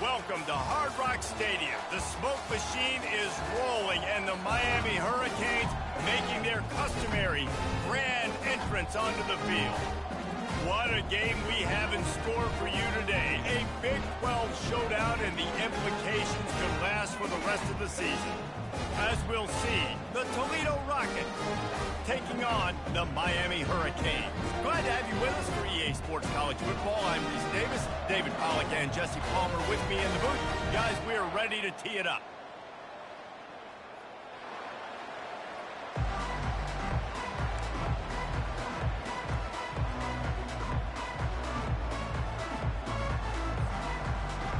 Welcome to Hard Rock Stadium. The smoke machine is rolling, and the Miami Hurricanes making their customary grand entrance onto the field. What a game we have in store for you today. A Big 12 showdown, and the implications could last for the rest of the season. As we'll see, the Toledo Rocket taking on the Miami Hurricanes. Glad to have you with us for EA Sports College Football. I'm Reese Davis, David Pollack and Jesse Palmer with me in the booth. Guys, we are ready to tee it up.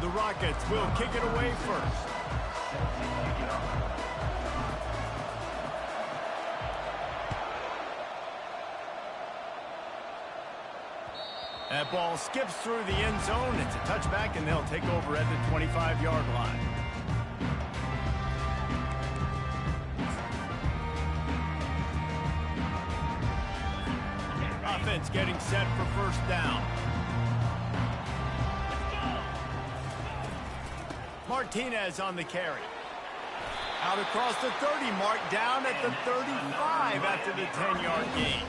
The Rockets will kick it away first. That ball skips through the end zone. It's a touchback, and they'll take over at the 25-yard line. Offense getting set for first down. Martinez on the carry. Out across the 30 mark, down at the 35 after the 10-yard gain.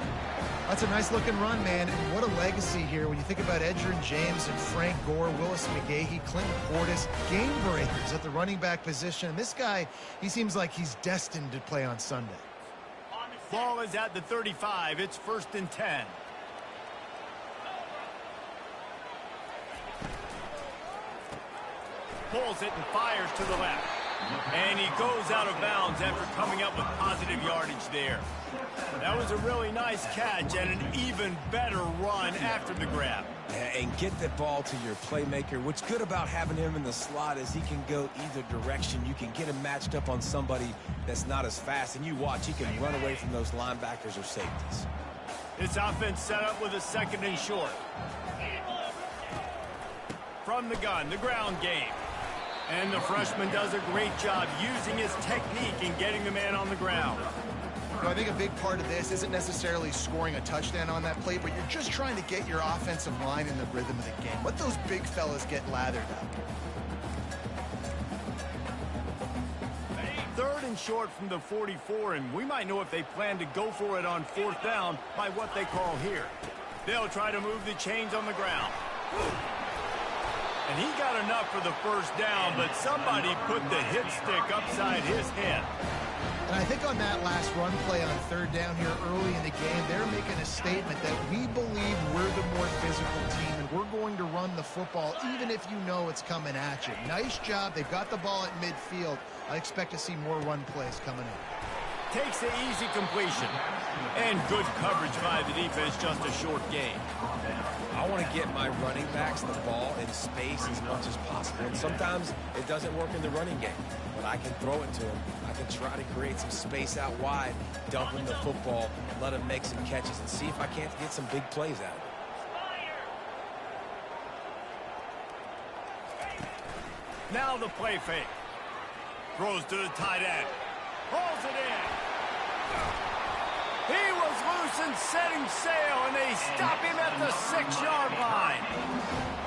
That's a nice-looking run, man, and what a legacy here when you think about Edgerrin James and Frank Gore, Willis McGahee, Clinton Portis, game breakers at the running back position. And this guy, he seems like he's destined to play on Sunday. Ball is at the 35. It's 1st and 10. Pulls it and fires to the left. And he goes out of bounds after coming up with positive yardage there. That was a really nice catch and an even better run after the grab. And get the ball to your playmaker. What's good about having him in the slot is he can go either direction. You can get him matched up on somebody that's not as fast, and you watch, he can run away from those linebackers or safeties. This offense set up with a 2nd and short. From the gun, the ground game. And the freshman does a great job using his technique and getting the man on the ground. So I think a big part of this isn't necessarily scoring a touchdown on that play, but you're just trying to get your offensive line in the rhythm of the game. Let those big fellas get lathered up. 3rd and short from the 44, and we might know if they plan to go for it on 4th down by what they call here. They'll try to move the chains on the ground. And he got enough for the 1st down, but somebody put the hit stick upside his head. And I think on that last run play on 3rd down here early in the game, they're making a statement that we believe we're the more physical team and we're going to run the football even if you know it's coming at you. Nice job. They've got the ball at midfield. I expect to see more run plays coming up. Takes the easy completion. And good coverage by the defense, just a short gain. I want to get my running backs the ball in space as much as possible. And sometimes it doesn't work in the running game, but I can throw it to them. I can try to create some space out wide, dump him the football, let him make some catches, and see if I can't get some big plays out of it. Now the play fake. Throws to the tight end. Pulls it in. He was loose and setting sail, and they stop him at the 6-yard line.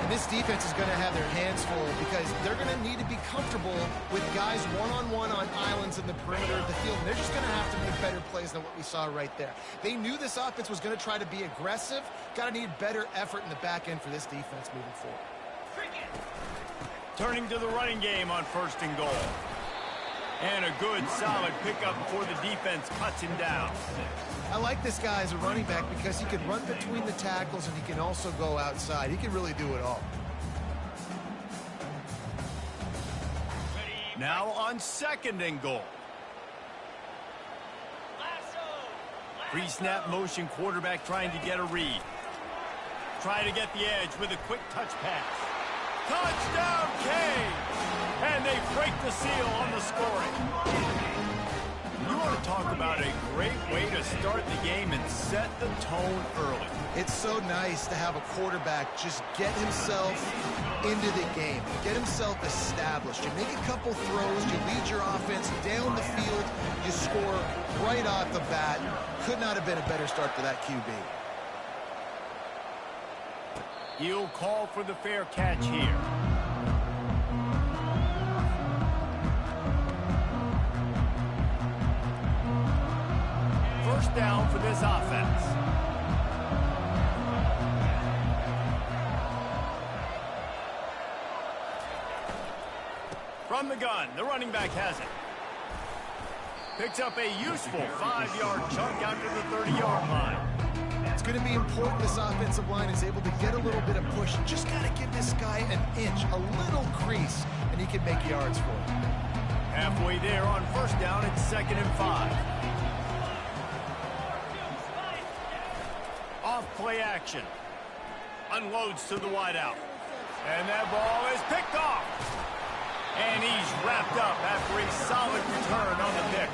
And this defense is going to have their hands full because they're going to need to be comfortable with guys one-on-one on islands in the perimeter of the field. And they're just going to have to make better plays than what we saw right there. They knew this offense was going to try to be aggressive. Got to need better effort in the back end for this defense moving forward. Turning to the running game on 1st and goal. And a good, solid pickup before the defense cuts him down. I like this guy as a running back because he can run between the tackles and he can also go outside. He can really do it all. Now on 2nd and goal. Pre-snap motion quarterback trying to get a read. Try to get the edge with a quick touch pass. Touchdown, Canes! And they break the seal on the scoring. You want to talk about a great way to start the game and set the tone early. It's so nice to have a quarterback just get himself into the game, get himself established. You make a couple throws, you lead your offense down the field, you score right off the bat. Could not have been a better start for that QB. He'll call for the fair catch here. first down for this offense. From the gun, the running back has it. Picks up a useful 5-yard chunk after the 30-yard line. It's going to be important this offensive line is able to get a little bit of push. Just got to give this guy an inch, a little crease, and he can make yards for it. Halfway there on first down, it's 2nd and 5. Off play action. Unloads to the wideout. And that ball is picked off. And he's wrapped up after a solid return on the pick.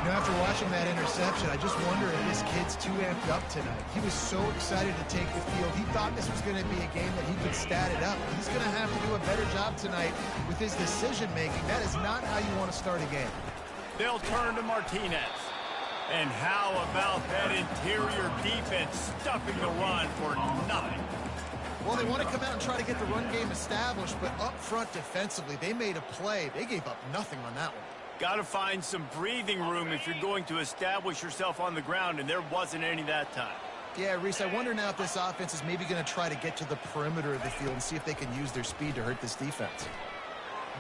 You know, after watching that interception, I just wonder if this kid's too amped up tonight. He was so excited to take the field. He thought this was going to be a game that he could stat it up. He's going to have to do a better job tonight with his decision-making. That is not how you want to start a game. They'll turn to Martinez. And how about that interior defense stuffing the run for nothing? Well, they want to come out and try to get the run game established, but up front defensively, they made a play. They gave up nothing on that one. Got to find some breathing room if you're going to establish yourself on the ground, and there wasn't any that time. Yeah, Reese, I wonder now if this offense is maybe going to try to get to the perimeter of the field and see if they can use their speed to hurt this defense.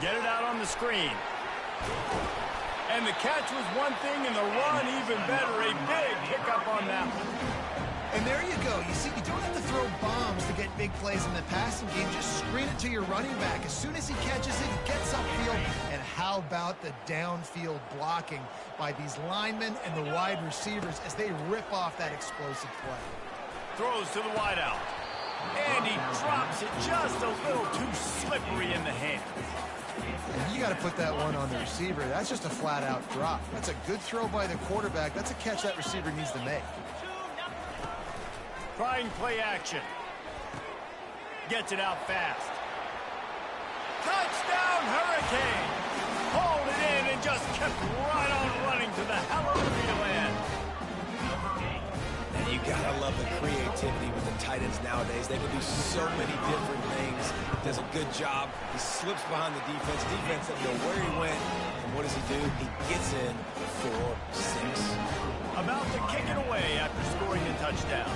Get it out on the screen. And the catch was one thing, and the run even better. A big pickup on that one. And there you go. You see, you don't have to throw bombs to get big plays in the passing game. Just screen it to your running back. As soon as he catches it, he gets upfield. And how about the downfield blocking by these linemen and the wide receivers as they rip off that explosive play. Throws to the wideout. And he drops it just a little too slippery in the hand. And you got to put that one on the receiver. That's just a flat-out drop. That's a good throw by the quarterback. That's a catch that receiver needs to make. Trying play action. Gets it out fast. Touchdown, Hurricane! Pulled it in and just kept right on running to the hell of the field end. And you gotta love the creativity with the tight ends nowadays. They can do so many different things. Does a good job. He slips behind the defense. Defense doesn't know where he went. And what does he do? He gets in for 6. About to kick it away after scoring a touchdown.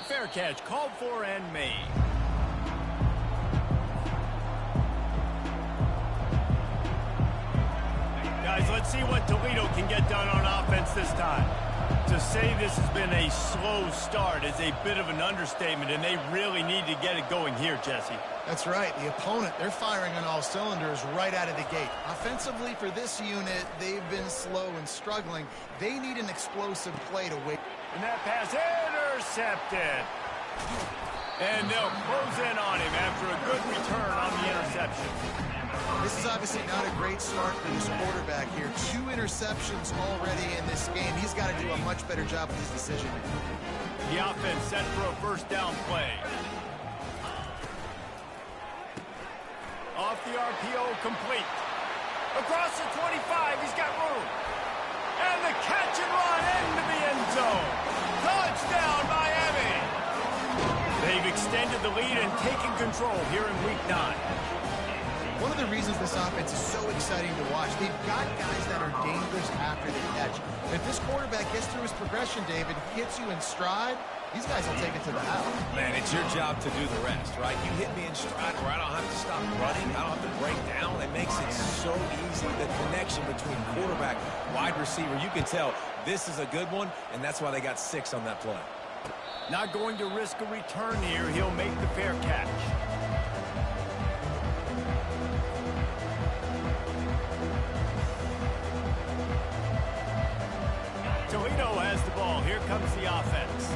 Fair catch called for and made. Guys, let's see what Toledo can get done on offense this time. To say this has been a slow start is a bit of an understatement, and they really need to get it going here, Jesse. That's right. The opponent, they're firing on all cylinders right out of the gate. Offensively, for this unit, they've been slow and struggling. They need an explosive play to win. And that pass intercepted. And they'll close in on him after a good return on the interception. This is obviously not a great start for this quarterback here. 2 interceptions already in this game. He's got to do a much better job with his decision. The offense set for a first down play. Off the RPO, complete. Across the 25, he's got room. And the catch and run into the end zone. Touchdown, Miami. They've extended the lead and taken control here in Week 9. One of the reasons this offense is so exciting to watch, they've got guys that are dangerous after the catch. If this quarterback gets through his progression, David, hits you in stride, these guys will take it to the house. Man, it's your job to do the rest, right? You hit me in stride where I don't have to stop running. I don't have to break down. It makes it so easy. The connection between quarterback, wide receiver, you can tell this is a good one, and that's why they got 6 on that play. Not going to risk a return here. He'll make the fair catch. Toledo has the ball. Here comes the offense.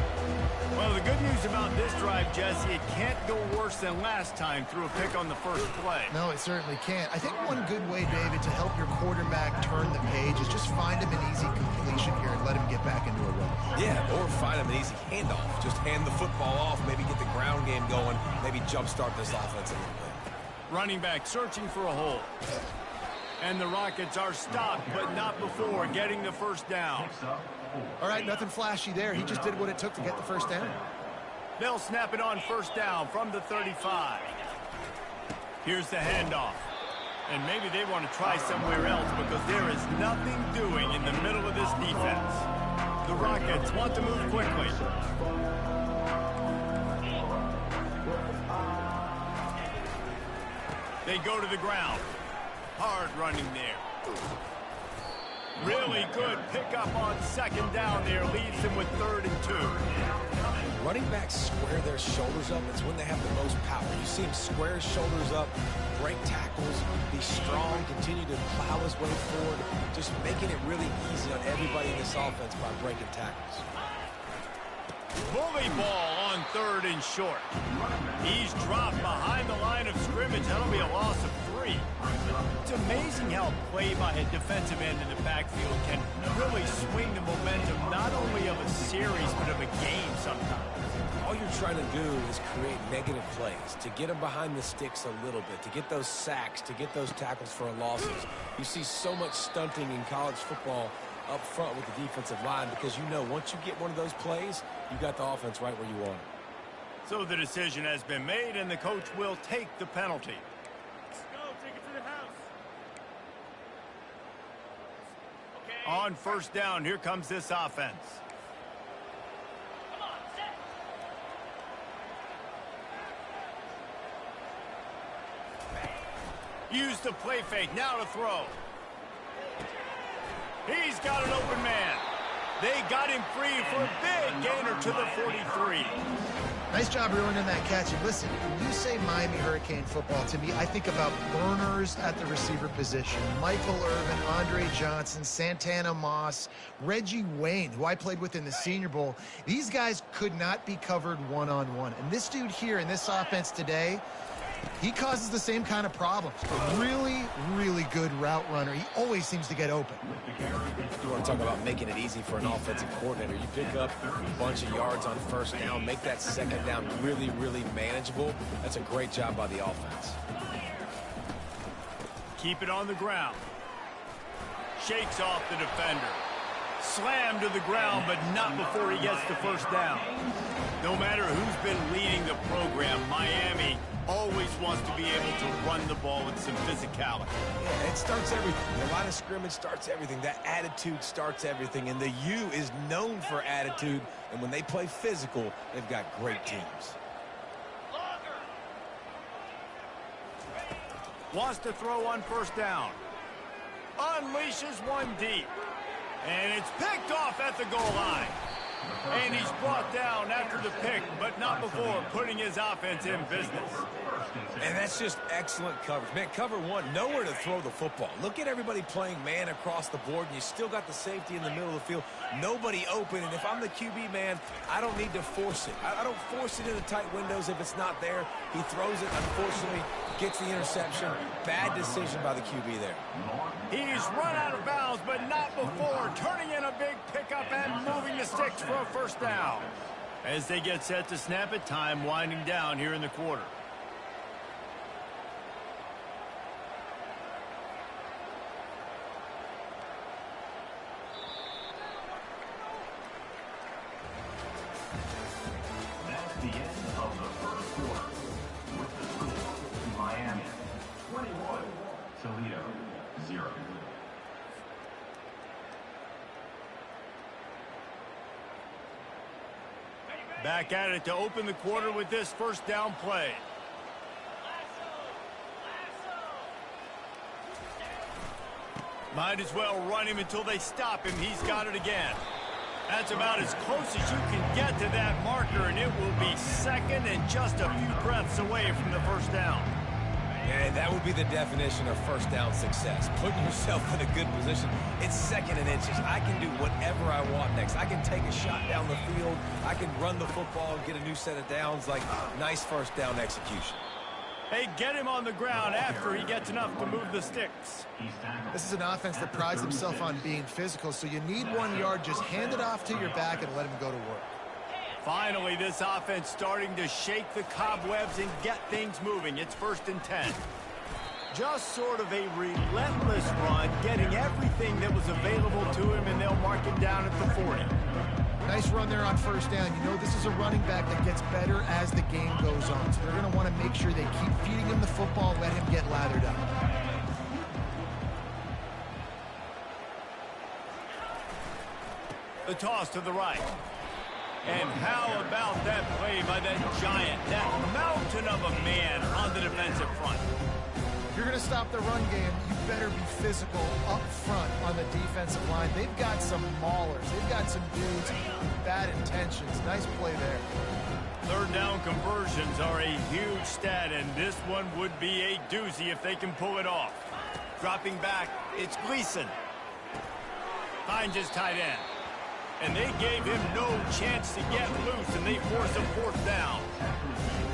Well, the good news about this drive, Jesse, it can't go worse than last time through a pick on the first play. No, it certainly can't. I think one good way, David, to help your quarterback turn the page is just find him an easy completion here and let him get back into a run. Yeah, or find him an easy handoff. Just hand the football off, maybe get the ground game going, maybe jumpstart this offense a little bit. Running back searching for a hole. And the Rockets are stopped, but not before getting the first down. All right, nothing flashy there. He just did what it took to get the first down. They'll snap it on first down from the 35. Here's the handoff. And maybe they want to try somewhere else because there is nothing doing in the middle of this defense. The Rockets want to move quickly. They go to the ground. Hard running there. Really good pickup on second down there. Leaves them with 3rd and 2. Running backs square their shoulders up. It's when they have the most power. You see him square his shoulders up, break tackles, be strong, continue to plow his way forward, just making it really easy on everybody in this offense by breaking tackles. Bully ball on 3rd and short. He's dropped behind the line of scrimmage. That'll be a loss of 3. It's amazing how play by a defensive end in the backfield can really swing the momentum not only of a series but of a game sometimes. All you're trying to do is create negative plays, to get them behind the sticks a little bit, to get those sacks, to get those tackles for losses. You see so much stunting in college football up front with the defensive line because you know once you get one of those plays, you got the offense right where you want it. So the decision has been made, and the coach will take the penalty. Let's go, take it to the house. Okay. On 1st down, here comes this offense. Come on, set. Use the play fake, now to throw. He's got an open man. They got him free for a big gainer to the 43. Nice job reeling in that catch. And listen, when you say Miami Hurricane football, to me, I think about burners at the receiver position. Michael Irvin, Andre Johnson, Santana Moss, Reggie Wayne, who I played with in the Senior Bowl. These guys could not be covered one-on-one. And this dude here in this offense today, he causes the same kind of problems. A really, really good route runner. He always seems to get open. You want to talk about making it easy for an offensive coordinator. You pick up a bunch of yards on 1st down, make that 2nd down really, really manageable. That's a great job by the offense. Keep it on the ground. Shakes off the defender. Slammed to the ground, but not before he gets the 1st down. No matter who's been leading the program, Miami always wants to be able to run the ball with some physicality. Yeah, it starts everything. The line of scrimmage starts everything. That attitude starts everything. And the U is known for attitude. And when they play physical, they've got great teams. Wants to throw on 1st down. Unleashes one deep. And it's picked off at the goal line. And he's brought down after the pick, but not before putting his offense in business. And that's just excellent coverage. Man, cover one, nowhere to throw the football. Look at everybody playing man across the board, and you still got the safety in the middle of the field. Nobody open, and if I'm the QB, man, I don't need to force it. I don't force it into tight windows if it's not there. He throws it, unfortunately, gets the interception. Bad decision by the QB there. He's run out of bounds, but not before turning in a big pickup and moving the sticks for a 1st down. As they get set to snap it, time winding down here in the quarter. That's the end of the 1st quarter. With the score, Miami 21, Toledo 0. Back at it to open the quarter with this 1st down play. Might as well run him until they stop him. He's got it again. That's about as close as you can get to that marker, and it will be 2nd and just a few breaths away from the 1st down. Yeah, that would be the definition of 1st down success. Putting yourself in a good position. It's 2nd and inches. I can do whatever I want next. I can take a shot down the field. I can run the football and get a new set of downs. Like, nice 1st down execution. They get him on the ground after he gets enough to move the sticks. This is an offense that prides himself on being physical, so you need 1 yard. Just hand it off to your back and let him go to work. Finally, this offense starting to shake the cobwebs and get things moving. It's 1st and 10. Just sort of a relentless run, getting everything that was available to him, and they'll mark him down at the 40. Nice run there on 1st down. You know, this is a running back that gets better as the game goes on, so they're going to want to make sure they keep feeding him the football, let him get lathered up. The toss to the right. And how about that play by that giant, that mountain of a man on the defensive front? If you're going to stop the run game, you better be physical up front on the defensive line. They've got some maulers. They've got some dudes with bad intentions. Nice play there. Third down conversions are a huge stat, and this one would be a doozy if they can pull it off. Dropping back, it's Gleason. Finds his tight end. And they gave him no chance to get loose, and they force a fourth down.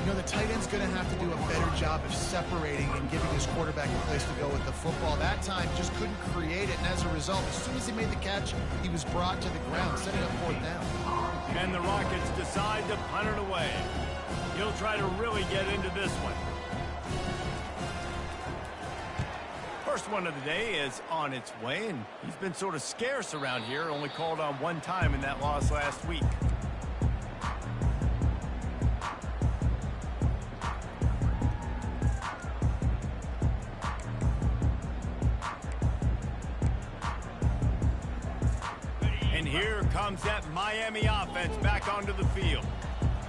You know, the tight end's going to have to do a better job of separating and giving his quarterback a place to go with the football. That time, just couldn't create it, and as a result, as soon as he made the catch, he was brought to the ground, setting up fourth down. And the Rockets decide to punt it away. He'll try to really get into this one. First one of the day is on its way, and he's been sort of scarce around here, only called on one time in that loss last week. And here comes that Miami offense back onto the field.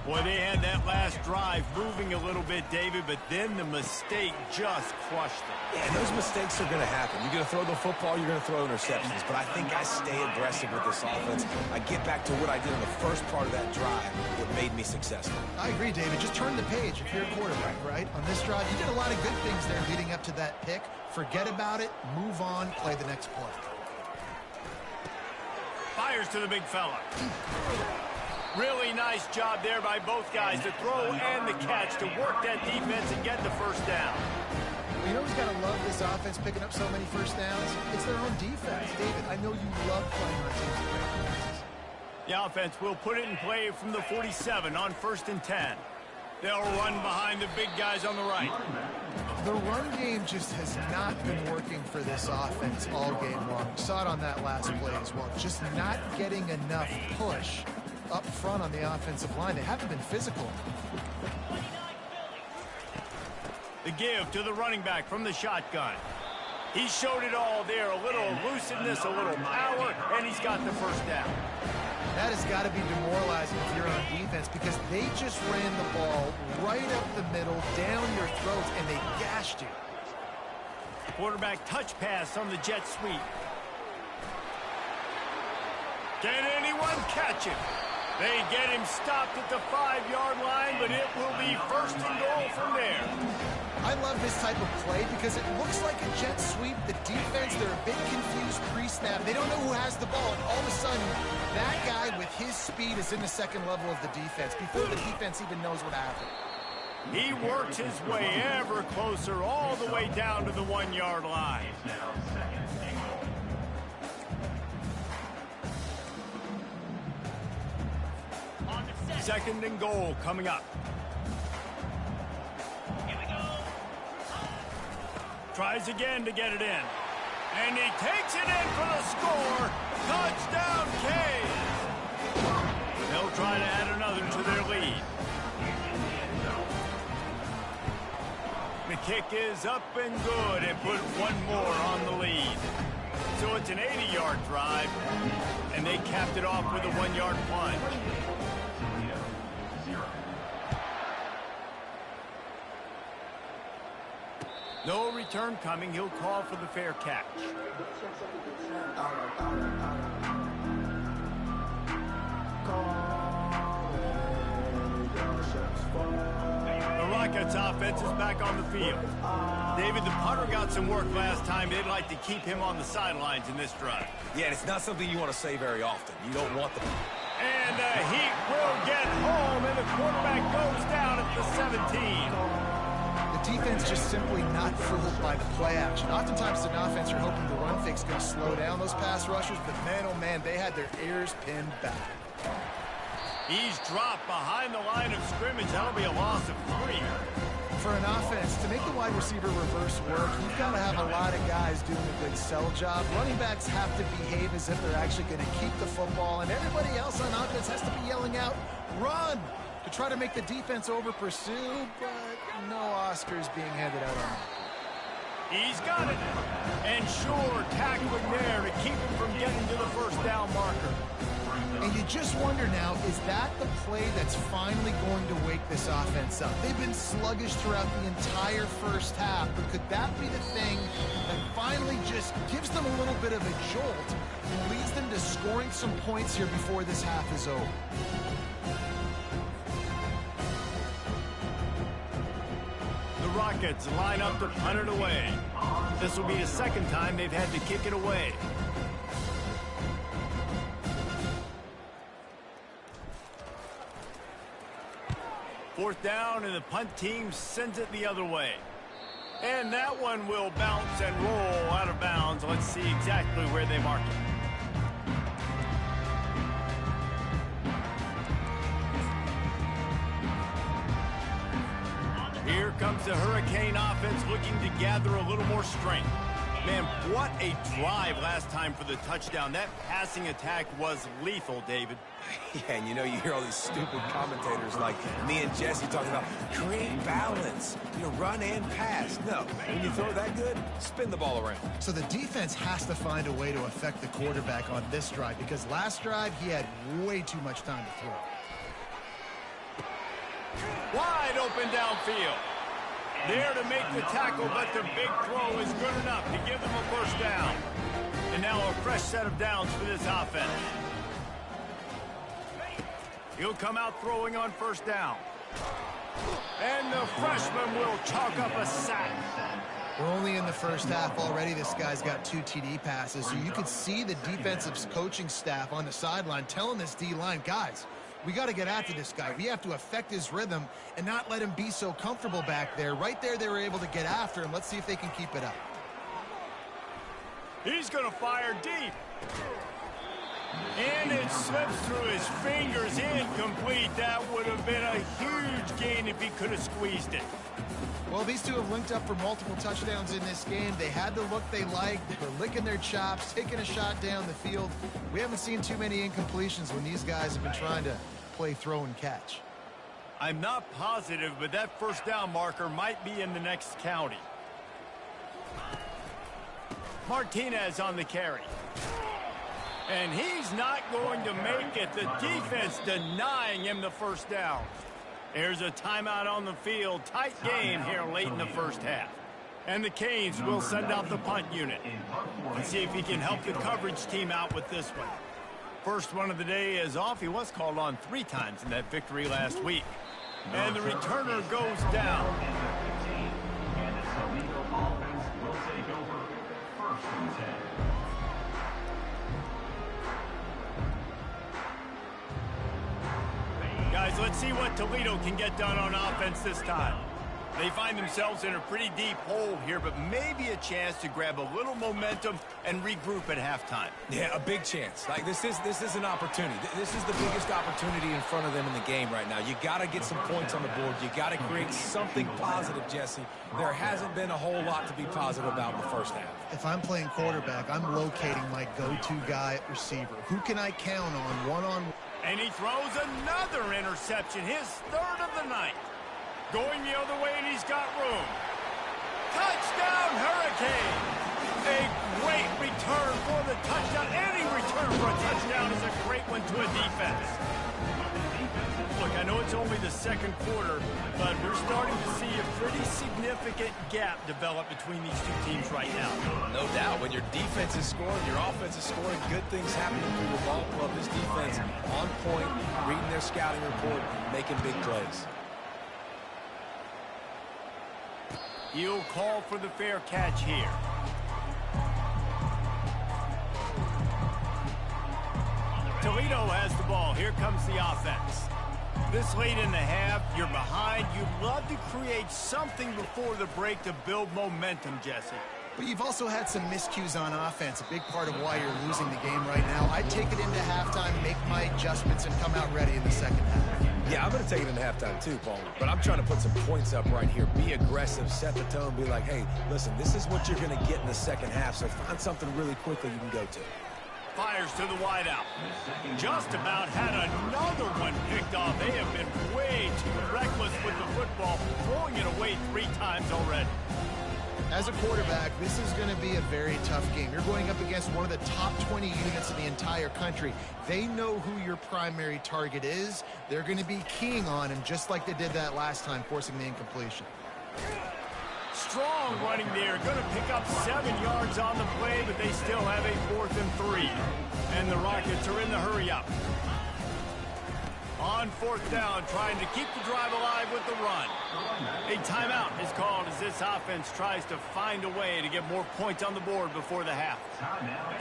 Boy, they had that last drive moving a little bit, David, but then the mistake just crushed them. Yeah, those mistakes are going to happen. You're going to throw the football, you're going to throw interceptions. But I think I stay aggressive with this offense. I get back to what I did in the first part of that drive that made me successful. I agree, David. Just turn the page if you're a quarterback, right? On this drive, you did a lot of good things there leading up to that pick. Forget about it, move on, play the next play. Fires to the big fella. Really nice job there by both guys, the throw and the catch, to work that defense and get the first down. Well, you know who's got to love this offense picking up so many first downs? It's their own defense. David, I know you love playing on teams with great defenses. The offense will put it in play from the 47 on 1st and 10. They'll run behind the big guys on the right. The run game just has not been working for this offense all game long. We saw it on that last play as well. Just not getting enough push up front on the offensive line. They haven't been physical. The give to the running back from the shotgun. He showed it all there. A little elusiveness, a little power, and he's got the first down. That has got to be demoralizing if you're on defense, because they just ran the ball right up the middle, down your throats, and they gashed you. Quarterback touch pass on the jet sweep. Can anyone catch him? They get him stopped at the 5-yard line, but it will be 1st and goal from there. I love this type of play because it looks like a jet sweep. The defense, they're a bit confused pre-snap. They don't know who has the ball, and all of a sudden, that guy with his speed is in the second level of the defense before the defense even knows what happened. He works his way ever closer all the way down to the 1-yard line. Second and goal coming up. Tries again to get it in. And he takes it in for the score. Touchdown, Canes. They'll try to add another to their lead. The kick is up and good, and put one more on the lead. So it's an 80-yard drive, and they capped it off with a 1-yard plunge. No return coming. He'll call for the fair catch. The Rockets offense is back on the field. David, the punter got some work last time. They'd like to keep him on the sidelines in this drive. Yeah, it's not something you want to say very often. You don't want the... And the Heat will get home, and the quarterback goes down at the 17. The defense just simply not fooled by the play action. Oftentimes, an offense, you're hoping the run fake's going to slow down those pass rushers, but man, oh man, they had their ears pinned back. He's dropped behind the line of scrimmage. That'll be a loss of 3. For an offense, to make the wide receiver reverse work, you've got to have a lot of guys doing a good sell job. Running backs have to behave as if they're actually going to keep the football, and everybody else on offense has to be yelling out, "Run!" to try to make the defense over-pursue, but no Oscars being handed out on that. He's got it. And sure, tackling there to keep him from getting to the first down marker. And you just wonder now, is that the play that's finally going to wake this offense up? They've been sluggish throughout the entire first half, but could that be the thing that finally just gives them a little bit of a jolt and leads them to scoring some points here before this half is over? The Rockets line up to punt it away. This will be the second time they've had to kick it away. Fourth down, and the punt team sends it the other way. And that one will bounce and roll out of bounds. Let's see exactly where they mark it. Here comes the Hurricane offense looking to gather a little more strength. Man, what a drive last time for the touchdown. That passing attack was lethal, David. Yeah, and you know, you hear all these stupid commentators like me and Jesse talking about create balance, run and pass. No, when you throw that good, spin the ball around. So the defense has to find a way to affect the quarterback on this drive, because last drive he had way too much time to throw. Wide open downfield. There to make the tackle, but the big throw is good enough to give them a first down. And now a fresh set of downs for this offense. He'll come out throwing on first down. And the freshman will chalk up a sack. We're only in the first half already. This guy's got 2 TD passes, so you could see the defensive coaching staff on the sideline telling this D-line, guys, we got to get after this guy. We have to affect his rhythm and not let him be so comfortable back there. Right there, they were able to get after him. Let's see if they can keep it up. He's going to fire deep. And it slips through his fingers, incomplete. That would have been a huge gain if he could have squeezed it. Well, these two have linked up for multiple touchdowns in this game. They had the look they liked. They were licking their chops, taking a shot down the field. We haven't seen too many incompletions when these guys have been trying to play throw and catch. I'm not positive, but that first down marker might be in the next county. Martinez on the carry. And he's not going to make it. The defense denying him the first down. There's a timeout on the field. Tight game here late in the first half. And the Canes will send out the punt unit. Let's see if he can help the coverage team out with this one. First one of the day is off. He was called on 3 times in that victory last week. And the returner goes down. And the Toledo offense will take over. First and 10. Guys, let's see what Toledo can get done on offense this time. They find themselves in a pretty deep hole here, but maybe a chance to grab a little momentum and regroup at halftime. Yeah, a big chance. Like, this is an opportunity. This is the biggest opportunity in front of them in the game right now. You got to get some points on the board. You got to create something positive, Jesse. There hasn't been a whole lot to be positive about in the first half. If I'm playing quarterback, I'm locating my go-to guy at receiver. Who can I count on one-on-one? And he throws another interception, his 3rd of the night. Going the other way, and he's got room. Touchdown, Hurricane! A great return for the touchdown. Any return for a touchdown is a great one to a defense. Look, I know it's only the second quarter, but we're starting to see a pretty significant gap develop between these two teams right now. No doubt. When your defense is scoring, your offense is scoring, good things happening through the ball club. This defense on point, reading their scouting report, making big plays. He'll call for the fair catch here. Toledo has the ball. Here comes the offense. This late in the half, you're behind. You'd love to create something before the break to build momentum, Jesse. But you've also had some miscues on offense, a big part of why you're losing the game right now. I'd take it into halftime, make my adjustments, and come out ready in the second half. Yeah, I'm going to take it into halftime too, Paul. But I'm trying to put some points up right here. Be aggressive, set the tone, be like, hey, listen, this is what you're going to get in the second half, so find something really quickly you can go to. Fires to the wideout. Just about had another one picked off. They have been way too reckless with the football, throwing it away 3 times already. As a quarterback, this is going to be a very tough game. You're going up against one of the top 20 units in the entire country. They know who your primary target is. They're going to be keying on him just like they did that last time, forcing the incompletion. Strong running there. Going to pick up 7 yards on the play, but they still have a 4th and 3. And the Rockets are in the hurry-up. On 4th down, trying to keep the drive alive with the run. A timeout is called as this offense tries to find a way to get more points on the board before the half.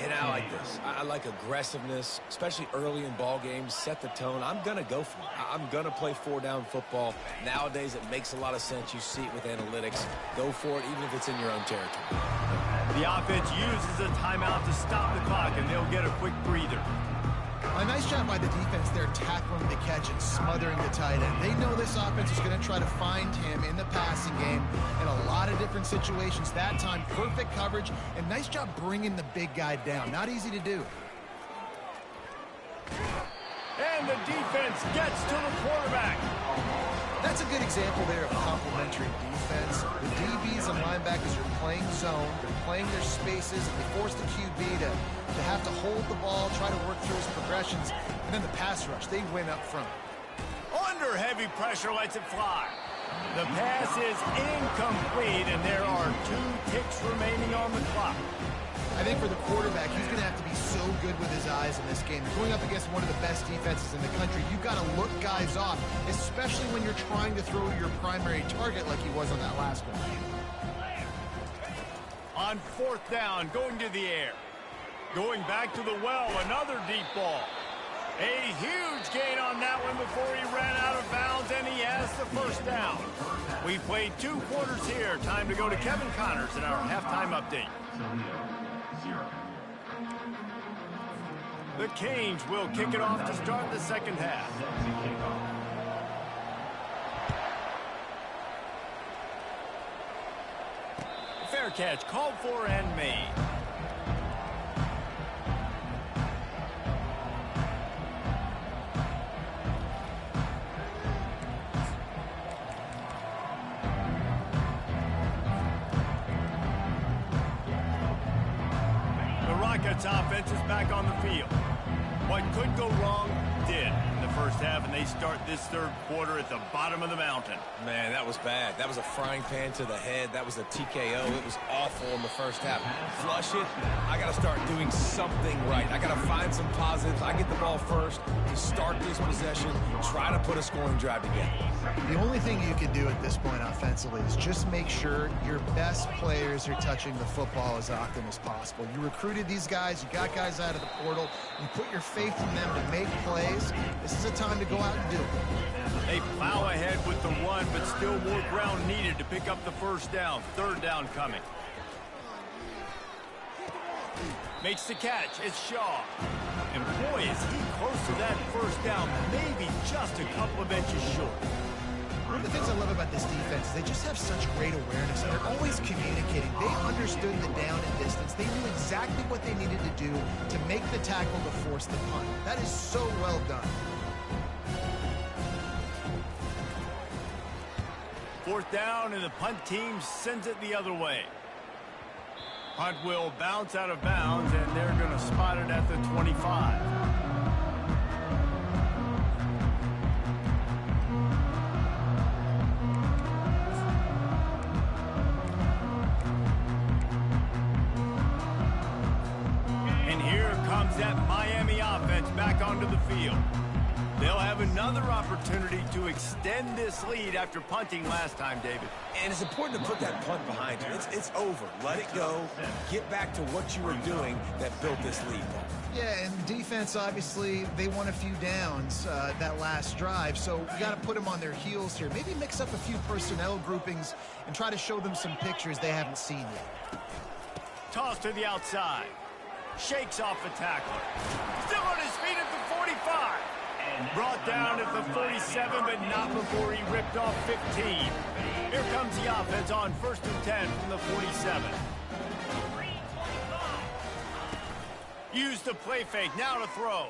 And I like this. I like aggressiveness, especially early in ball games. Set the tone. I'm going to go for it. I'm going to play 4-down football. Nowadays, it makes a lot of sense. You see it with analytics. Go for it, even if it's in your own territory. The offense uses a timeout to stop the clock, and they'll get a quick breather. A nice job by the defense there, tackling the catch and smothering the tight end. They know this offense is going to try to find him in the passing game in a lot of different situations. That time, perfect coverage, and nice job bringing the big guy down. Not easy to do. And the defense gets to the quarterback. That's a good example there of complementary defense. The DBs and linebackers are playing zone. They're playing their spaces, and they force the QB to have to hold the ball, try to work through his progressions, and then the pass rush, they win up front. Under heavy pressure, lets it fly. The pass is incomplete, and there are 2 ticks remaining on the clock. I think for the quarterback, he's going to have to be so good with his eyes in this game. You're going up against one of the best defenses in the country. You've got to look guys off, especially when you're trying to throw your primary target like he was on that last one. On 4th down, going to the air. Going back to the well, another deep ball. A huge gain on that one before he ran out of bounds, and he has the 1st down. We played 2 quarters here. Time to go to Kevin Connors in our halftime update. The Canes will kick it off to start the 2nd half. Fair catch called for and made. Rockets offense is back on the field. What could go wrong did in the 1st half, and they start this 3rd quarter at the bottom of the mountain. Man, that was bad. That was a frying pan to the head. That was a TKO. It was awful in the 1st half. Flush it. I got to start doing something right. I got to find some positives. I get the ball first to start this possession, try to put a scoring drive together. The only thing you can do at this point offensively is just make sure your best players are touching the football as often as possible. You recruited these guys. You got guys out of the portal. You put your faith in them to make plays. This is a time to go out and do it. They plow ahead with the run, but still more ground needed to pick up the 1st down. 3rd down coming. Makes the catch. It's Shaw. And boy, is he close to that 1st down. Maybe just a couple of inches short. One of the things I love about this defense is they just have such great awareness. They're always communicating. They understood the down and distance. They knew exactly what they needed to do to make the tackle to force the punt. That is so well done. 4th down, and the punt team sends it the other way. Punt will bounce out of bounds, and they're going to spot it at the 25. And here comes that Miami offense back onto the field. They'll have another opportunity to extend this lead after punting last time, David. And it's important to put that punt behind you. It's over. Let it go. Get back to what you were doing that built this lead. Yeah, and defense, obviously, they won a few downs that last drive, so you got to put them on their heels here. Maybe mix up a few personnel groupings and try to show them some pictures they haven't seen yet. Toss to the outside. Shakes off the tackler. Still on his feet at the 45. Brought down at the 47, but not before he ripped off 15. Here comes the offense on 1st and 10 from the 47. Use the play fake, now to throw.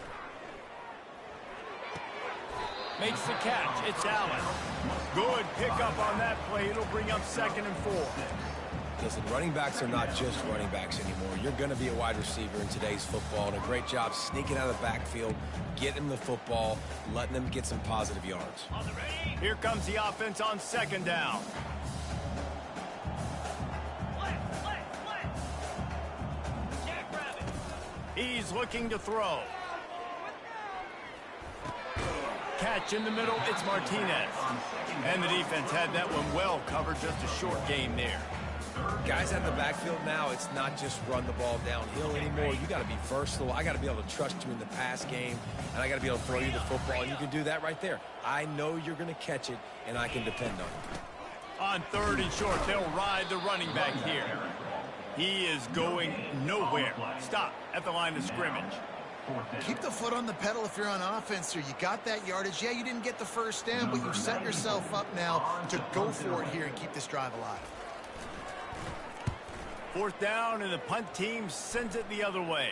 Makes the catch, it's Allen. Good pickup on that play, it'll bring up 2nd and 4. Listen, running backs are not just running backs anymore. You're going to be a wide receiver in today's football, and a great job sneaking out of the backfield, getting them the football, letting them get some positive yards. Here comes the offense on second down. He's looking to throw. Catch in the middle, it's Martinez. And the defense had that one well covered, just a short game there. Guys out of the backfield now, it's not just run the ball downhill anymore. You got to be versatile. I got to be able to trust you in the pass game, and I got to be able to throw you the football, and you can do that right there. I know you're going to catch it, and I can depend on it. On third and short, they'll ride the running back here. He is going nowhere. Stop at the line of scrimmage. Keep the foot on the pedal if you're on offense here. You got that yardage. Yeah, you didn't get the first down, but you've set yourself up now to go for it here and keep this drive alive. Fourth down, and the punt team sends it the other way.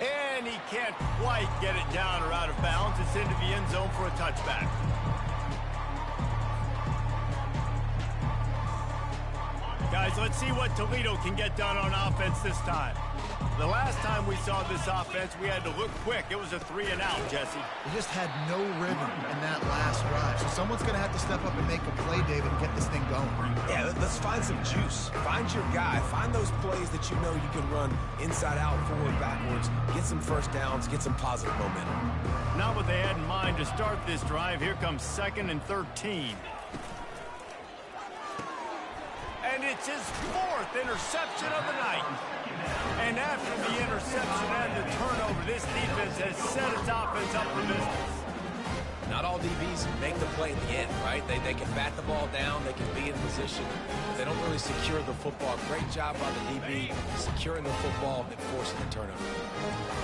And he can't quite get it down or out of bounds. It's into the end zone for a touchback. Guys, let's see what Toledo can get done on offense this time. The last time we saw this offense, we had to look quick. It was a 3-and-out, Jesse. We just had no rhythm in that last drive. So someone's going to have to step up and make a play, David, and get this thing going. Yeah, let's find some juice. Find your guy. Find those plays that you know you can run inside out, forward, backwards. Get some first downs. Get some positive momentum. Not what they had in mind to start this drive. Here comes 2nd and 13. And it's his 4th interception of the night. And after the interception and the turnover, this defense has set its offense up for business. Not all DBs make the play at the end, right? They can bat the ball down, they can be in position, but they don't really secure the football. Great job by the DB securing the football and forcing the turnover.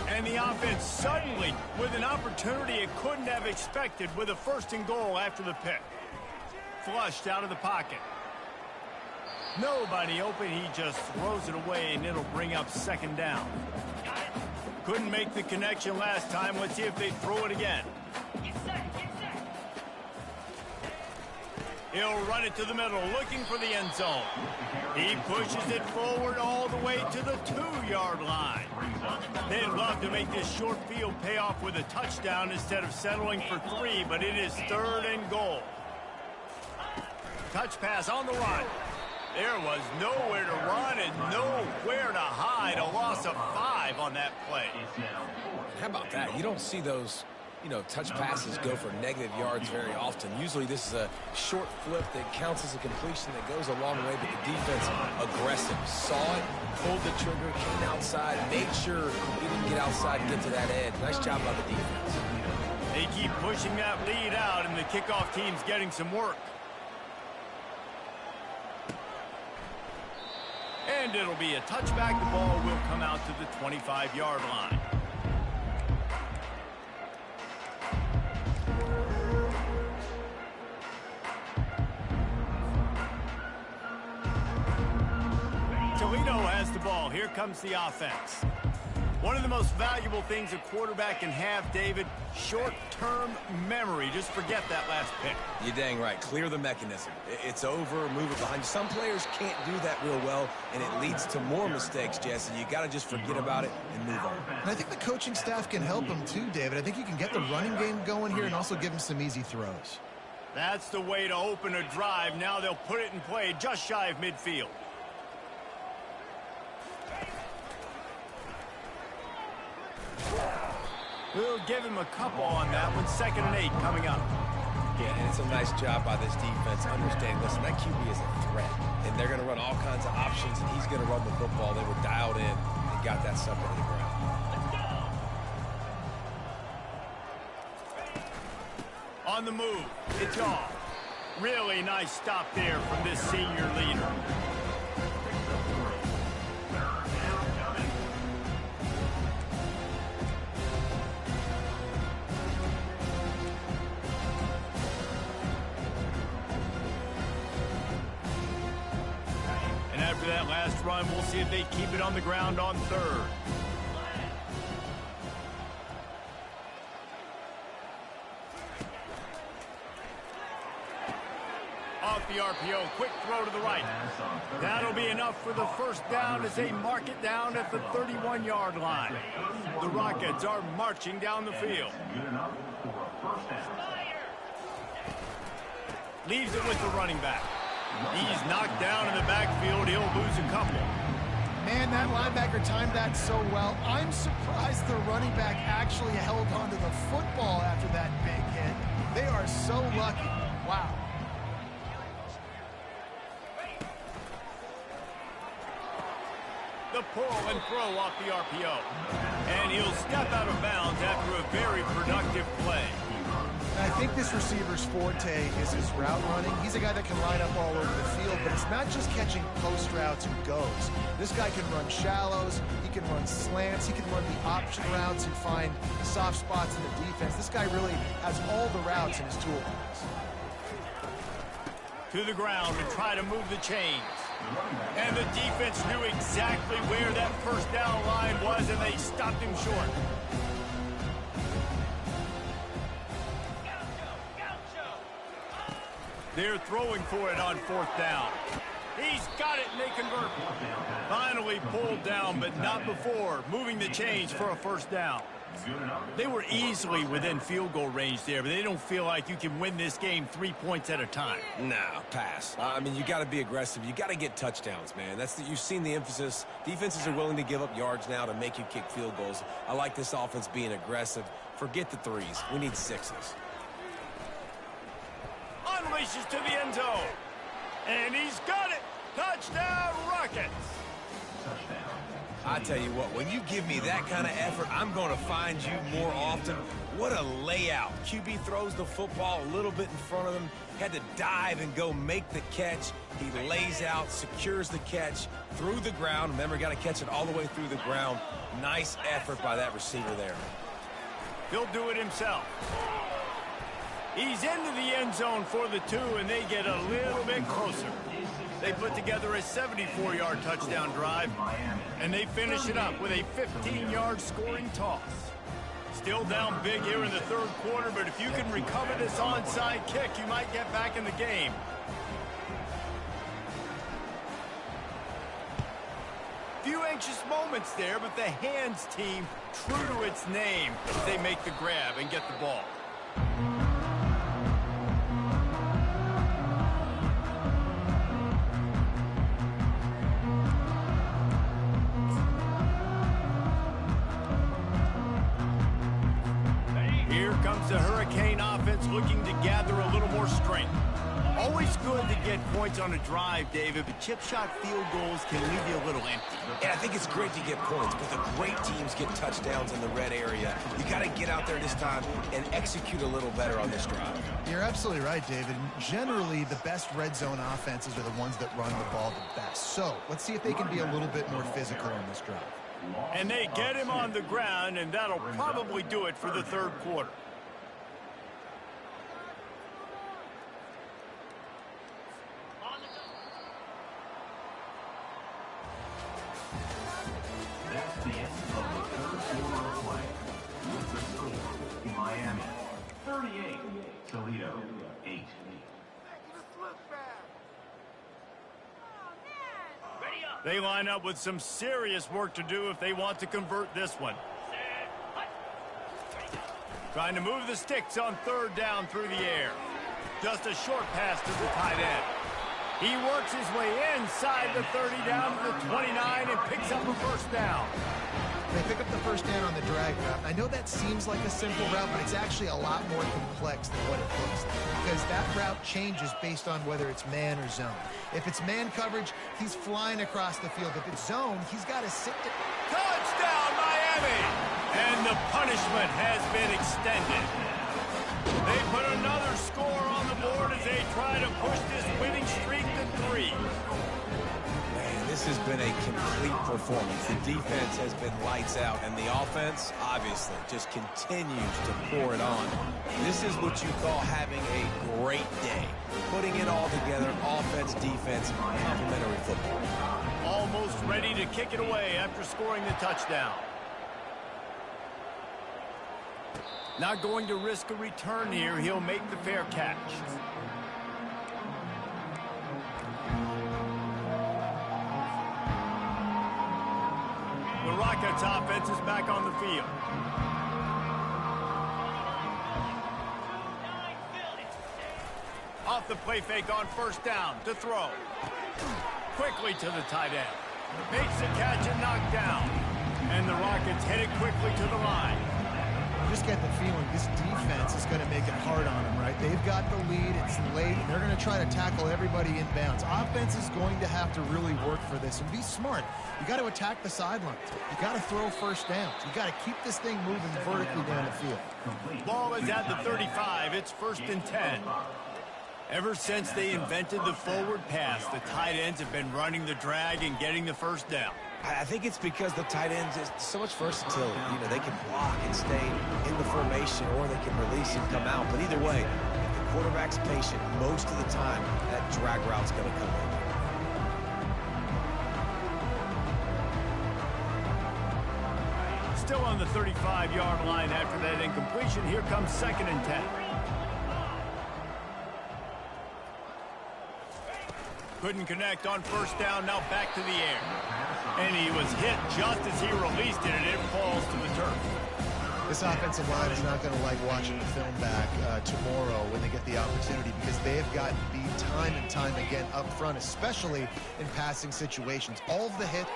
And the offense suddenly, with an opportunity it couldn't have expected, with a 1st and goal after the pick. Flushed out of the pocket. Nobody open, he just throws it away, and it'll bring up 2nd down. Couldn't make the connection last time. Let's see if they throw it again. He'll run it to the middle, looking for the end zone. He pushes it forward all the way to the 2-yard line. They'd love to make this short field pay off with a touchdown instead of settling for 3, but it is 3rd and goal. Touch pass on the run. There was nowhere to run and nowhere to hide. A loss of 5 on that play. How about that? You don't see those, touch passes go for negative yards very often. Usually this is a short flip that counts as a completion that goes a long way, but the defense aggressive. Saw it, pulled the trigger, came outside, made sure he didn't get outside and get to that edge. Nice job by the defense. They keep pushing that lead out, and the kickoff team's getting some work. And it'll be a touchback. The ball will come out to the 25-yard line. Toledo has the ball. Here comes the offense. One of the most valuable things a quarterback can have, David, short-term memory. Just forget that last pick. You're dang right. Clear the mechanism. It's over, move it behind you. Some players can't do that real well, and it leads to more mistakes, Jesse. You got to just forget about it and move on. And I think the coaching staff can help him too, David. I think you can get the running game going here and also give him some easy throws. That's the way to open a drive. Now they'll put it in play just shy of midfield. We'll give him a couple on that one. 2nd and 8 coming up. Yeah, and it's a nice job by this defense understanding, listen, that QB is a threat, and they're going to run all kinds of options, and he's going to run the football. They were dialed in and got that stuff into the ground. On the move, it's off. Really nice stop there from this senior leader. After that last run, we'll see if they keep it on the ground on 3rd. A off the RPO. Quick throw to the right. That'll be enough for the first down as they mark it down at the 31-yard line. The Rockets are marching down the field. Good enough for a first down. Leaves it with the running back. He's knocked down in the backfield. He'll lose a couple. Man, that linebacker timed that so well. I'm surprised the running back actually held onto the football after that big hit. They are so lucky. Wow. The pull and throw off the RPO. And he'll step out of bounds after a very productive play. I think this receiver's forte is his route running. He's a guy that can line up all over the field, but it's not just catching post routes and goes. This guy can run shallows, he can run slants, he can run the option routes and find soft spots in the defense. This guy really has all the routes in his toolbox. To the ground to try to move the chains. And the defense knew exactly where that first down line was, and they stopped him short. They're throwing for it on fourth down. He's got it, and they convert. Finally pulled down, but not before moving the chains for a first down. They were easily within field goal range there, but they don't feel like you can win this game 3 points at a time. No, pass. I mean, you got to be aggressive. You got to get touchdowns, man. You've seen the emphasis. Defenses are willing to give up yards now to make you kick field goals. I like this offense being aggressive. Forget the threes. We need sixes. Unleashes to the end zone. And he's got it. Touchdown, Rockets. I tell you what, when you give me that kind of effort, I'm going to find you more often. What a layout. QB throws the football a little bit in front of him. Had to dive and go make the catch. He lays out, secures the catch through the ground. Remember, got to catch it all the way through the ground. Nice effort by that receiver there. He'll do it himself. He's into the end zone for the two, and they get a little bit closer. They put together a 74-yard touchdown drive, and they finish it up with a 15-yard scoring toss. Still down big here in the third quarter, but if you can recover this onside kick, you might get back in the game. Few anxious moments there, but the hands team, true to its name, they make the grab and get the ball. Here comes the Hurricane offense looking to gather a little more strength. Always good to get points on a drive, David, but chip shot field goals can leave you a little empty. And I think it's great to get points, but the great teams get touchdowns in the red area. You got to get out there this time and execute a little better on this drive. You're absolutely right, David. Generally, the best red zone offenses are the ones that run the ball the best. So let's see if they can be a little bit more physical on this drive. And they get him on the ground, and that'll probably do it for the third quarter. That's the end of the third quarter of play. With the score, Miami 38, Toledo 8. They line up with some serious work to do if they want to convert this one. Trying to move the sticks on third down through the air. Just a short pass to the tight end. He works his way inside the 30 down to the 29 and picks up a first down. They pick up the first down on the drag route. I know that seems like a simple route, but it's actually a lot more complex than what it looks like, because that route changes based on whether it's man or zone. If it's man coverage, he's flying across the field. If it's zone, he's got to sit there. Touchdown, Miami! And the punishment has been extended. They put another score on the board as they try to push this winning streak to 3. This has been a complete performance. The defense has been lights out, and the offense, obviously, just continues to pour it on. This is what you call having a great day. Putting it all together, offense, defense, complementary football. Almost ready to kick it away after scoring the touchdown. Not going to risk a return here. He'll make the fair catch. Rockets offense is back on the field. Off the play fake on first down to throw. Quickly to the tight end. Makes the catch and knocked down. And the Rockets headed quickly to the line. Just get the feeling this defense is going to make it hard on them, right? They've got the lead. It's late. And they're going to try to tackle everybody inbounds. Offense is going to have to really work for this and be smart. You got to attack the sidelines. You got to throw first downs. You got to keep this thing moving vertically down the field. Ball is at the 35. It's 1st and 10. Ever since they invented the forward pass, the tight ends have been running the drag and getting the first down. I think it's because the tight ends is so much versatility. You know, they can block and stay in the formation, or they can release and come out. But either way, if the quarterback's patient, most of the time, that drag route's going to come in. Still on the 35-yard line after that incompletion. Here comes 2nd and 10. Couldn't connect on first down, now back to the air. And he was hit just as he released it, and it falls to the turf. This offensive line is not going to like watching the film back tomorrow when they get the opportunity, because they have gotten beat time and time again up front, especially in passing situations. All of the hit.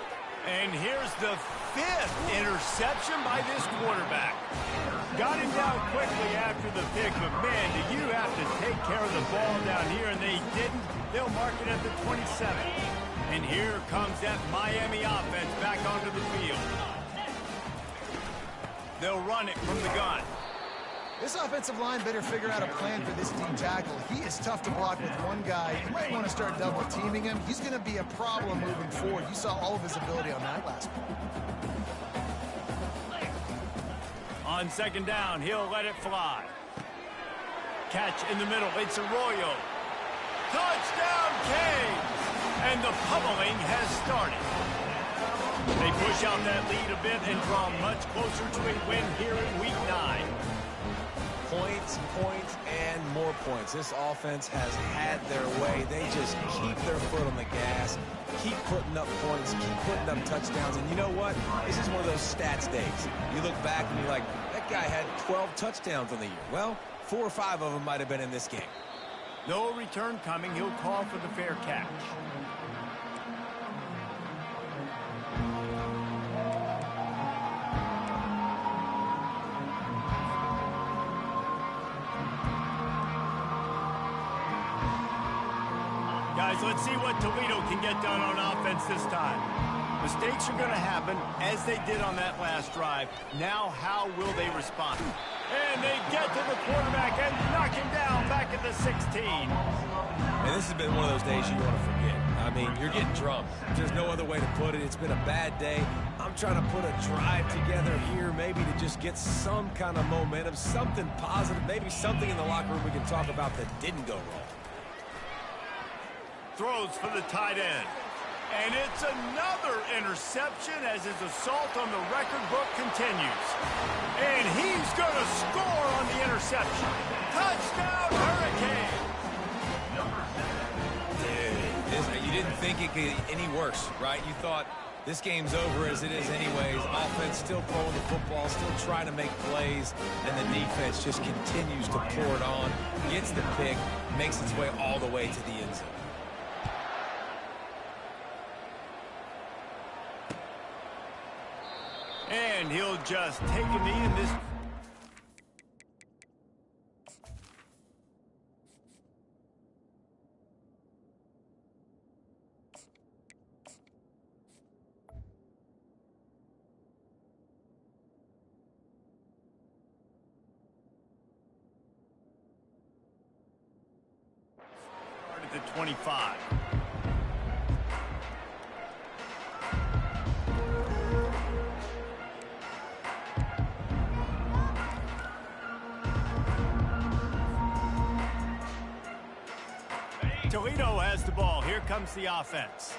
And here's the 5th interception by this quarterback. Got him down quickly after the pick, but man, do you have to take care of the ball down here, and they didn't. They'll mark it at the 27. And here comes that Miami offense back onto the field. They'll run it from the gun. This offensive line better figure out a plan for this D tackle. He is tough to block with one guy. You might want to start double teaming him. He's going to be a problem moving forward. You saw all of his ability on that last one. On 2nd down, he'll let it fly. Catch in the middle. It's Arroyo. Touchdown, Canes! And the pummeling has started. They push out that lead a bit and draw much closer to a win here in Week 9. Points, points, and more points. This offense has had their way. They just keep their foot on the gas, keep putting up points, keep putting up touchdowns. And you know what? This is one of those stats days. You look back and you're like, that guy had 12 touchdowns on the year. Well, 4 or 5 of them might have been in this game. No return coming. He'll call for the fair catch. Guys, let's see what Toledo can get done on offense this time. Mistakes are going to happen, as they did on that last drive. Now, how will they respond? And they get to the quarterback and knock him down back at the 16. And this has been one of those days you want to forget. I mean, you're getting drunk. There's no other way to put it. It's been a bad day. I'm trying to put a drive together here, maybe to just get some kind of momentum, something positive, maybe something in the locker room we can talk about that didn't go wrong. Throws for the tight end. And it's another interception as his assault on the record book continues. And he's going to score on the interception. Touchdown, Hurricane! Dude, you didn't think it could get any worse, right? You thought this game's over as it is anyways. Offense still throwing the football, still trying to make plays, and the defense just continues to pour it on, gets the pick, makes its way all the way to the end zone. And he'll just take a knee in this. At the 25. Toledo has the ball. Here comes the offense.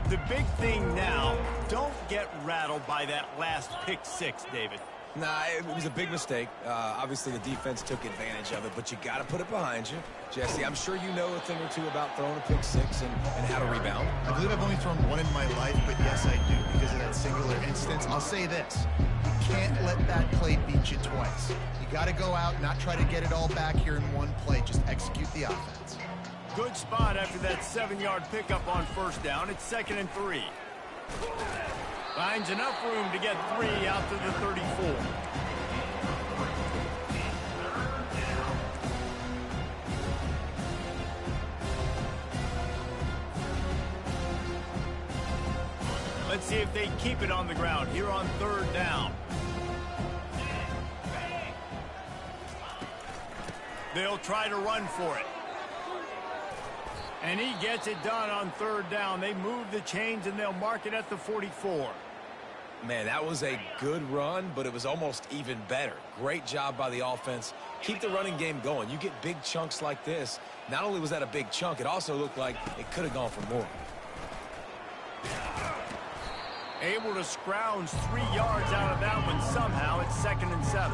The big thing now, don't get rattled by that last pick six, David. Nah, it was a big mistake. Obviously, the defense took advantage of it, but you got to put it behind you. Jesse, I'm sure you know a thing or two about throwing a pick six and how to rebound. I believe I've only thrown one in my life, but yes, I do because of that singular instance. I'll say this. You can't let that play beat you twice. You got to go out, not try to get it all back here in one play. Just execute the offense. Good spot after that 7-yard pickup on first down. It's 2nd and 3. Finds enough room to get 3 out to the 34. Let's see if they keep it on the ground here on 3rd down. They'll try to run for it. And he gets it done on 3rd down. They move the chains and they'll mark it at the 44. Man, that was a good run, but it was almost even better. Great job by the offense. Keep the running game going. You get big chunks like this. Not only was that a big chunk, it also looked like it could have gone for more. Able to scrounge 3 yards out of that one somehow. It's 2nd and 7.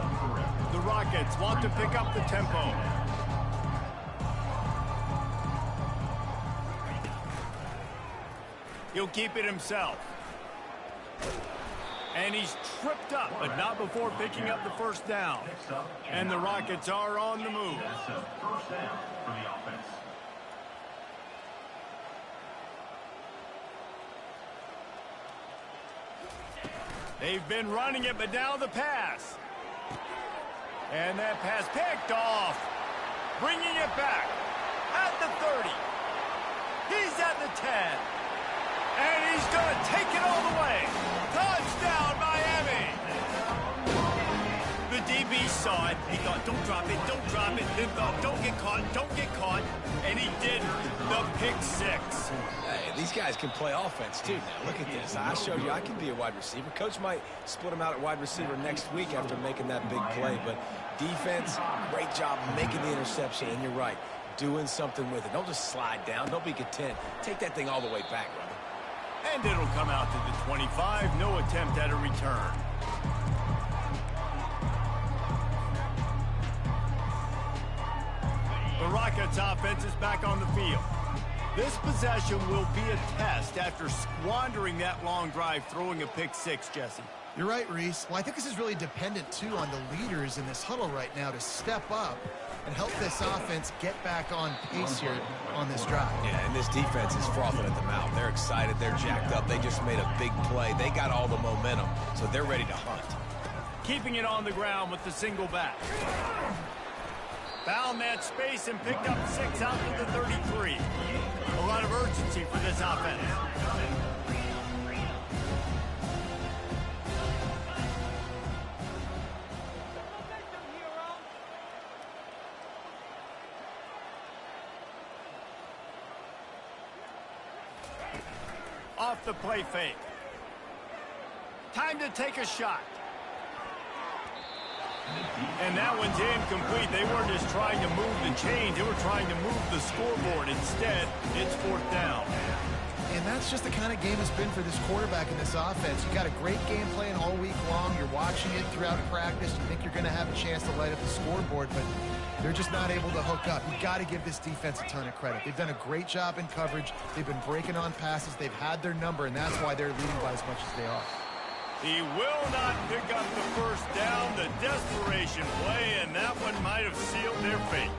The Rockets want to pick up the tempo. He'll keep it himself. And he's tripped up, but not before picking up the 1st down. And the Rockets are on the move. That's a 1st down for the offense. They've been running it, but now the pass. And that pass picked off. Bringing it back at the 30. He's at the 10. And he's going to take it all the way. Touchdown, Miami. The DB saw it. He thought, don't drop it, don't drop it. Then thought, don't get caught, don't get caught. And he did the pick 6. Hey, these guys can play offense, too. Now, look at this. I showed you I can be a wide receiver. Coach might split him out at wide receiver next week after making that big play. But defense, great job making the interception. And you're right, doing something with it. Don't just slide down. Don't be content. Take that thing all the way back, brother. And it'll come out to the 25. No attempt at a return. The Rockets offense is back on the field. This possession will be a test after squandering that long drive throwing a pick 6, Jesse. You're right, Reese. Well, I think this is really dependent, too, on the leaders in this huddle right now to step up and help this offense get back on pace here on this drive. Yeah, and this defense is frothing at the mouth. They're excited. They're jacked up. They just made a big play. They got all the momentum, so they're ready to hunt. Keeping it on the ground with the single back. Found that space and picked up 6 out to the 33. A lot of urgency for this offense. Off the play fake. Time to take a shot. And that one's incomplete. They weren't just trying to move the chains. They were trying to move the scoreboard. Instead, it's 4th down. And that's just the kind of game it's been for this quarterback in this offense. You got a great game plan all week long. You're watching it throughout practice. You think you're going to have a chance to light up the scoreboard, but they're just not able to hook up. You got to give this defense a ton of credit. They've done a great job in coverage. They've been breaking on passes. They've had their number, and that's why they're leading by as much as they are. He will not pick up the 1st down. The desperation play, and that one might have sealed their fate.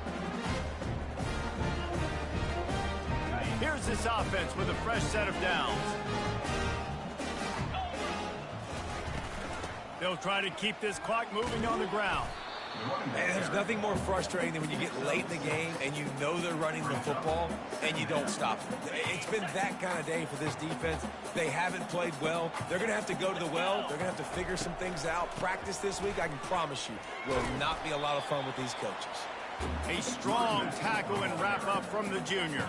Here's this offense with a fresh set of downs. They'll try to keep this clock moving on the ground. Man, there's nothing more frustrating than when you get late in the game and you know they're running the football and you don't stop them. It's been that kind of day for this defense. They haven't played well. They're going to have to go to the well. They're going to have to figure some things out. Practice this week, I can promise you, will not be a lot of fun with these coaches. A strong tackle and wrap up from the junior.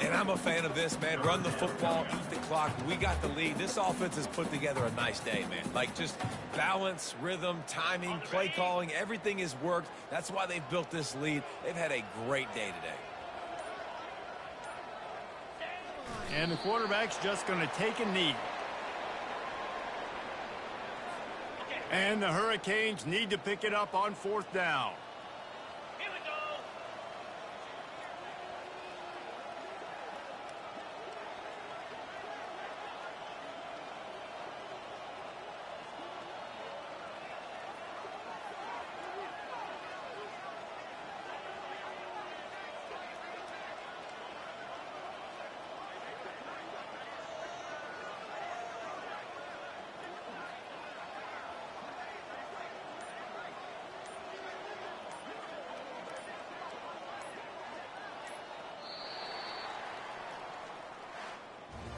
And I'm a fan of this, man. Run the football, eat the clock. We got the lead. This offense has put together a nice day, man. Like just balance, rhythm, timing, play calling, everything has worked. That's why they've built this lead. They've had a great day today. And the quarterback's just going to take a knee. And the Hurricanes need to pick it up on 4th down. Here we go.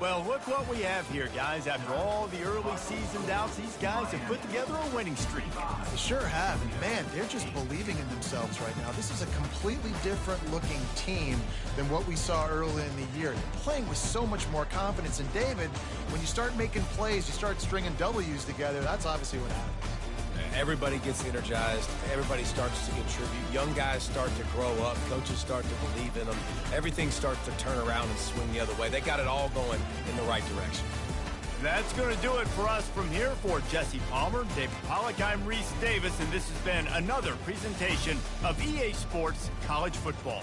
Well, look what we have here, guys. After all the early season doubts, these guys have put together a winning streak. They sure have. And man, they're just believing in themselves right now. This is a completely different looking team than what we saw early in the year. They're playing with so much more confidence. And David, when you start making plays, you start stringing W's together, that's obviously what happens. Everybody gets energized. Everybody starts to contribute. Young guys start to grow up. Coaches start to believe in them. Everything starts to turn around and swing the other way. They got it all going in the right direction. That's going to do it for us from here. For Jesse Palmer, David Pollack, I'm Reese Davis, and this has been another presentation of EA Sports College Football.